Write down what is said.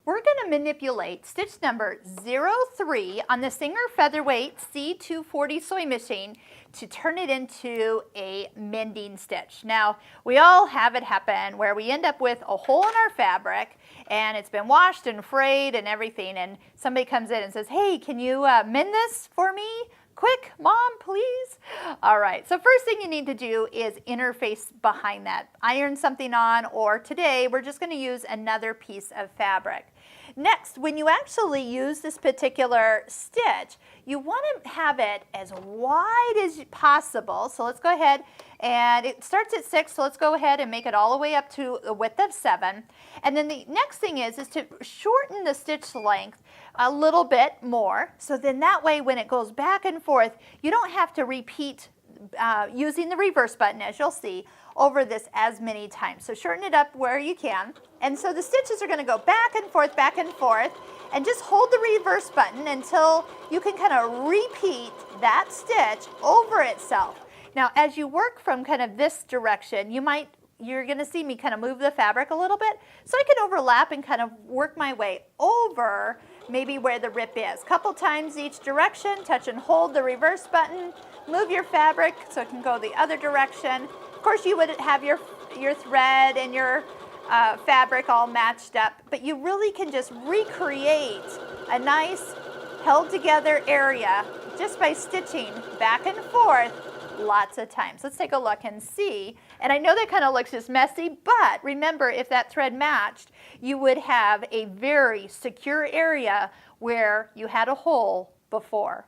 We're going to manipulate stitch number 03 on the Singer Featherweight C240 sewing machine to turn it into a mending stitch. Now, we all have it happen where we end up with a hole in our fabric and it's been washed and frayed and everything, and somebody comes in and says, hey, can you mend this for me? Quick, Mom, please. All right, so first thing you need to do is interface behind that. Iron something on, or today we're just going to use another piece of fabric. Next, when you actually use this particular stitch, you want to have it as wide as possible. So let's go ahead, and it starts at 6, so let's go ahead and make it all the way up to a width of 7. And then the next thing is to shorten the stitch length a little bit more, so then that way when it goes back and forth, you don't have to repeat using the reverse button, as you'll see, over this as many times. So shorten it up where you can. And so the stitches are going to go back and forth, and just hold the reverse button until you can kind of repeat that stitch over itself. Now, as you work from kind of this direction, you're going to see me kind of move the fabric a little bit, so I can overlap and kind of work my way over maybe where the rip is. Couple times each direction, touch and hold the reverse button, move your fabric so it can go the other direction. Of course, you would have your thread and your fabric all matched up, but you really can just recreate a nice held together area just by stitching back and forth lots of times. Let's take a look and see. And I know that kind of looks just messy, but remember, if that thread matched, you would have a very secure area where you had a hole before.